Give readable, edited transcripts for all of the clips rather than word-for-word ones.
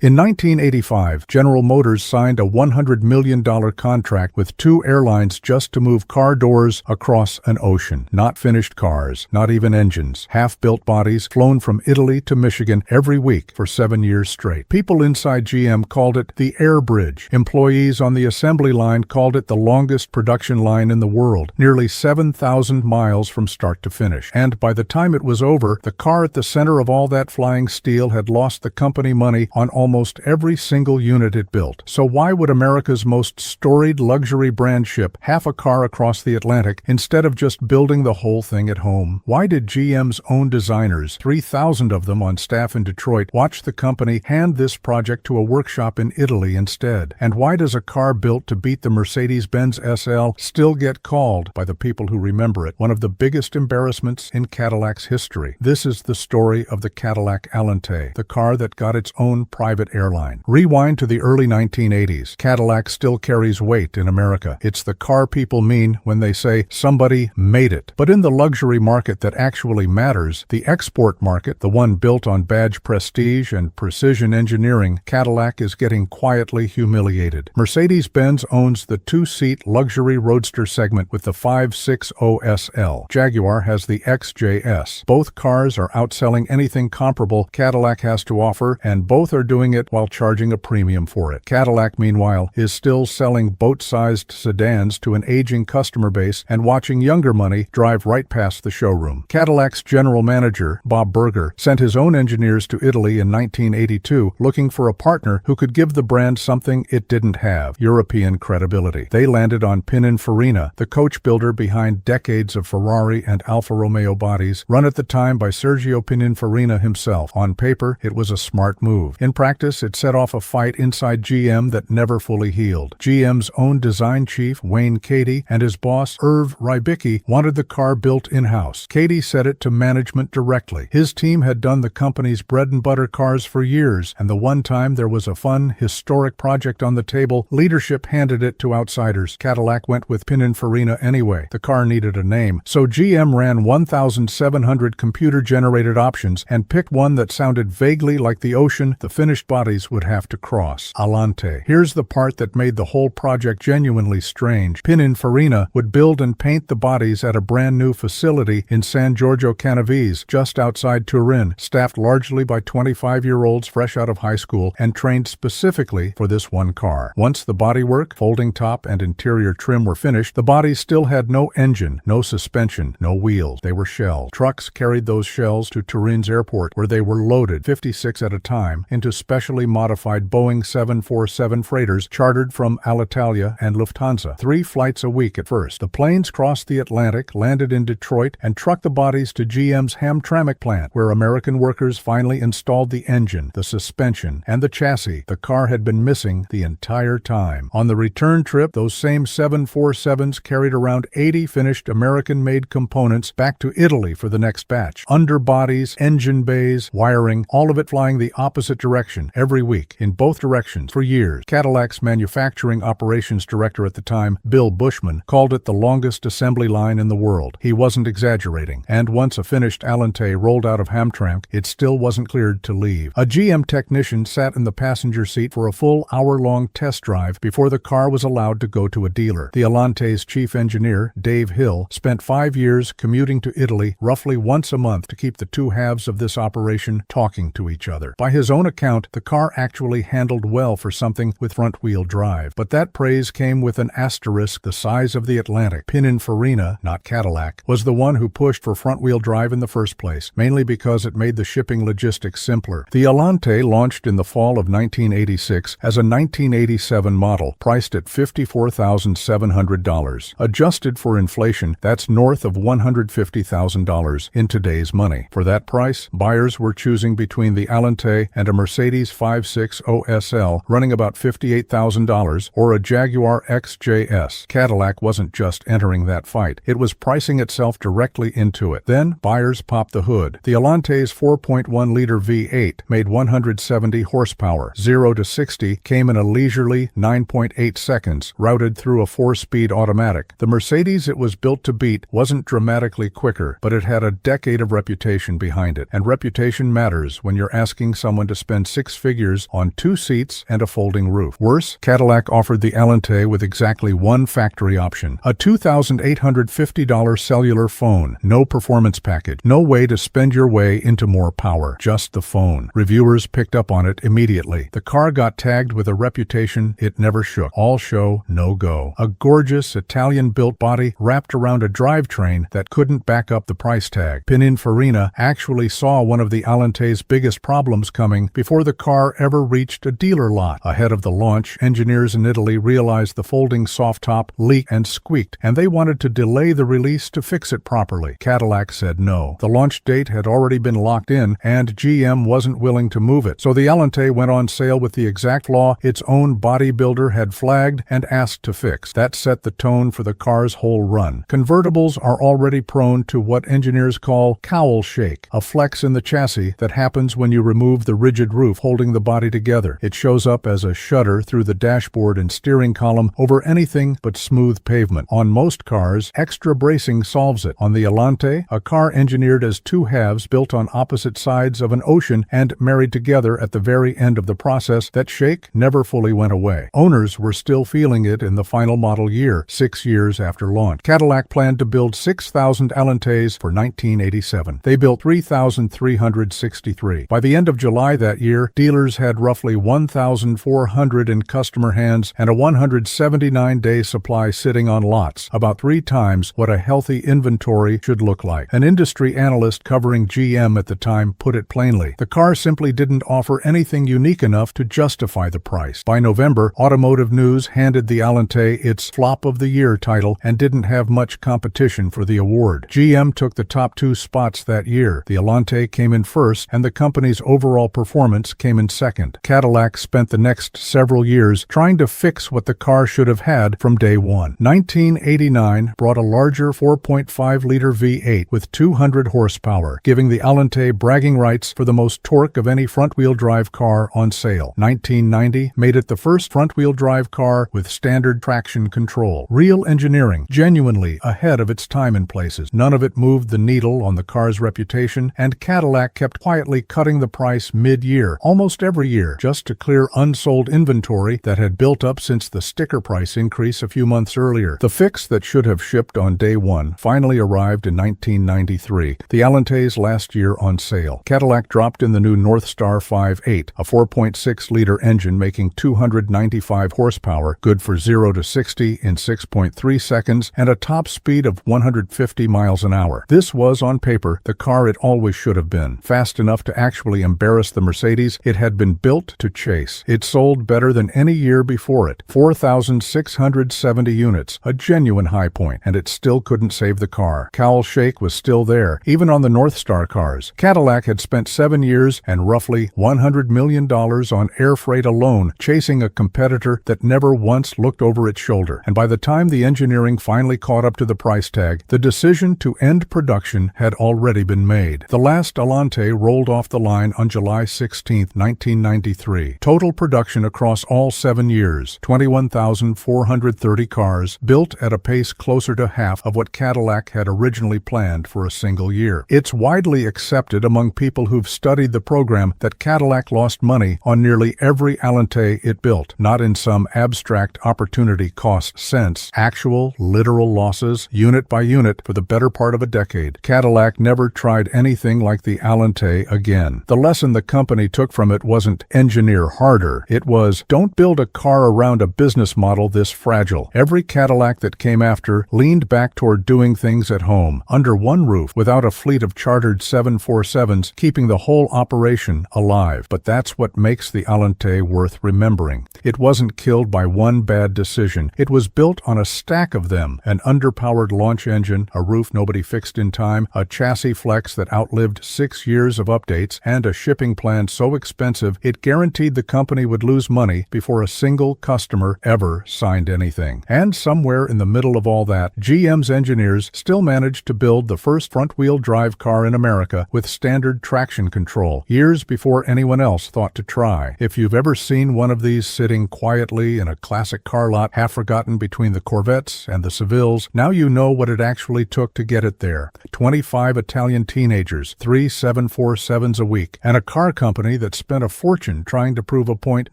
In 1985, General Motors signed a $100 million contract with 2 airlines just to move car doors across an ocean. Not finished cars, not even engines, half-built bodies flown from Italy to Michigan every week for 7 years straight. People inside GM called it the air bridge. Employees on the assembly line called it the longest production line in the world, nearly 7,000 miles from start to finish. And by the time it was over, the car at the center of all that flying steel had lost the company money on almost every single unit it built. So why would America's most storied luxury brand ship half a car across the Atlantic instead of just building the whole thing at home? Why did GM's own designers, 3,000 of them on staff in Detroit, watch the company hand this project to a workshop in Italy instead? And why does a car built to beat the Mercedes-Benz SL still get called, by the people who remember it, one of the biggest embarrassments in Cadillac's history? This is the story of the Cadillac Allanté, the car that got its own private airline. Rewind to the early 1980s. Cadillac still carries weight in America. It's the car people mean when they say somebody made it. But in the luxury market that actually matters, the export market, the one built on badge prestige and precision engineering, Cadillac is getting quietly humiliated. Mercedes-Benz owns the 2-seat luxury roadster segment with the 560 SL. Jaguar has the XJS. Both cars are outselling anything comparable Cadillac has to offer, and both are doing it while charging a premium for it. Cadillac, meanwhile, is still selling boat-sized sedans to an aging customer base and watching younger money drive right past the showroom. Cadillac's general manager, Bob Berger, sent his own engineers to Italy in 1982 looking for a partner who could give the brand something it didn't have: European credibility. They landed on Pininfarina, the coach builder behind decades of Ferrari and Alfa Romeo bodies, run at the time by Sergio Pininfarina himself. On paper, it was a smart move. In practice, it set off a fight inside GM that never fully healed. GM's own design chief, Wayne Cady, and his boss, Irv Rybicki, wanted the car built in-house. Cady said it to management directly. His team had done the company's bread-and-butter cars for years, and the one time there was a fun, historic project on the table, leadership handed it to outsiders. Cadillac went with Pininfarina anyway. The car needed a name, so GM ran 1,700 computer-generated options and picked one that sounded vaguely like the ocean the finished bodies would have to cross: Allante. Here's the part that made the whole project genuinely strange. Pininfarina would build and paint the bodies at a brand new facility in San Giorgio Canavese, just outside Turin, staffed largely by 25-year-olds fresh out of high school and trained specifically for this one car. Once the bodywork, folding top, and interior trim were finished, the bodies still had no engine, no suspension, no wheels. They were shells. Trucks carried those shells to Turin's airport, where they were loaded, 56 at a time, into specially modified Boeing 747 freighters chartered from Alitalia and Lufthansa. 3 flights a week at first. The planes crossed the Atlantic, landed in Detroit, and trucked the bodies to GM's Hamtramck plant, where American workers finally installed the engine, the suspension, and the chassis the car had been missing the entire time. On the return trip, those same 747s carried around 80 finished American-made components back to Italy for the next batch. Underbodies, engine bays, wiring, all of it flying the opposite direction every week, in both directions, for years. Cadillac's manufacturing operations director at the time, Bill Bushman, called it the longest assembly line in the world. He wasn't exaggerating. And once a finished Allante rolled out of Hamtramck, it still wasn't cleared to leave. A GM technician sat in the passenger seat for a full hour-long test drive before the car was allowed to go to a dealer. The Allante's chief engineer, Dave Hill, spent 5 years commuting to Italy roughly once a month to keep the two halves of this operation talking to each other. By his own account, the car actually handled well for something with front-wheel drive. But that praise came with an asterisk the size of the Atlantic. Pininfarina, not Cadillac, was the one who pushed for front-wheel drive in the first place, mainly because it made the shipping logistics simpler. The Allante launched in the fall of 1986 as a 1987 model, priced at $54,700. Adjusted for inflation, that's north of $150,000 in today's money. For that price, buyers were choosing between the Allante and a Mercedes 560 SL running about $58,000 or a Jaguar XJS. Cadillac wasn't just entering that fight, it was pricing itself directly into it. Then buyers popped the hood. The Allante's 4.1-liter V8 made 170 horsepower. 0 to 60 came in a leisurely 9.8 seconds, routed through a 4-speed automatic. The Mercedes it was built to beat wasn't dramatically quicker, but it had a decade of reputation behind it, and reputation matters when you're asking someone to spend $6 six figures on 2 seats and a folding roof. Worse, Cadillac offered the Allante with exactly one factory option, a $2,850 cellular phone. No performance package, no way to spend your way into more power, just the phone. Reviewers picked up on it immediately. The car got tagged with a reputation it never shook. All show, no go. A gorgeous Italian-built body wrapped around a drivetrain that couldn't back up the price tag. Pininfarina actually saw one of the Allante's biggest problems coming before the car ever reached a dealer lot. Ahead of the launch, engineers in Italy realized the folding soft top leaked and squeaked, and they wanted to delay the release to fix it properly. Cadillac said no. The launch date had already been locked in, and GM wasn't willing to move it. So the Allante went on sale with the exact flaw its own bodybuilder had flagged and asked to fix. That set the tone for the car's whole run. Convertibles are already prone to what engineers call cowl shake, a flex in the chassis that happens when you remove the rigid roof holding the body together. It shows up as a shudder through the dashboard and steering column over anything but smooth pavement. On most cars, extra bracing solves it. On the Allante, a car engineered as two halves built on opposite sides of an ocean and married together at the very end of the process, that shake never fully went away. Owners were still feeling it in the final model year, 6 years after launch. Cadillac planned to build 6,000 Allantes for 1987. They built 3,363. By the end of July that year, dealers had roughly 1,400 in customer hands and a 179-day supply sitting on lots, about 3 times what a healthy inventory should look like. An industry analyst covering GM at the time put it plainly: the car simply didn't offer anything unique enough to justify the price. By November, Automotive News handed the Allante its Flop of the Year title and didn't have much competition for the award. GM took the top 2 spots that year. The Allante came in first, and the company's overall performance came in second. Cadillac spent the next several years trying to fix what the car should have had from day one. 1989 brought a larger 4.5-liter V8 with 200 horsepower, giving the Allante bragging rights for the most torque of any front-wheel drive car on sale. 1990 made it the first front-wheel drive car with standard traction control. Real engineering, genuinely ahead of its time in places. None of it moved the needle on the car's reputation, and Cadillac kept quietly cutting the price mid-year, almost every year, just to clear unsold inventory that had built up since the sticker price increase a few months earlier. The fix that should have shipped on day one finally arrived in 1993, the Allante's last year on sale. Cadillac dropped in the new Northstar 5.8, a 4.6-liter engine making 295 horsepower, good for 0 to 60 in 6.3 seconds, and a top speed of 150 miles an hour. This was, on paper, the car it always should have been. Fast enough to actually embarrass the Mercedes it had been built to chase. It sold better than any year before it, 4,670 units, a genuine high point, and it still couldn't save the car. Cowl shake was still there, even on the Northstar cars. Cadillac had spent 7 years and roughly $100 million on air freight alone, chasing a competitor that never once looked over its shoulder. And by the time the engineering finally caught up to the price tag, the decision to end production had already been made. The last Allante rolled off the line on July 16, 1993. Total production across all 7 years, 21,430 cars, built at a pace closer to half of what Cadillac had originally planned for a single year. It's widely accepted among people who've studied the program that Cadillac lost money on nearly every Allante it built, not in some abstract opportunity cost sense. Actual, literal losses, unit by unit, for the better part of a decade. Cadillac never tried anything like the Allante again. The lesson the company took from it wasn't engineer harder. It was, don't build a car around a business model this fragile. Every Cadillac that came after leaned back toward doing things at home, under one roof, without a fleet of chartered 747s keeping the whole operation alive. But that's what makes the Allante worth remembering. It wasn't killed by one bad decision. It was built on a stack of them: an underpowered launch engine, a roof nobody fixed in time, a chassis flex that outlived 6 years of updates, and a shipping plan so expensive it guaranteed the company would lose money before a single customer ever signed anything. And somewhere in the middle of all that, GM's engineers still managed to build the first front-wheel drive car in America with standard traction control, years before anyone else thought to try. If you've ever seen one of these sitting quietly in a classic car lot half forgotten between the Corvettes and the Sevilles, now you know what it actually took to get it there. 25 Italian teenagers, 3 747s a week, and a car company that that spent a fortune trying to prove a point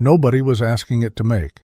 nobody was asking it to make.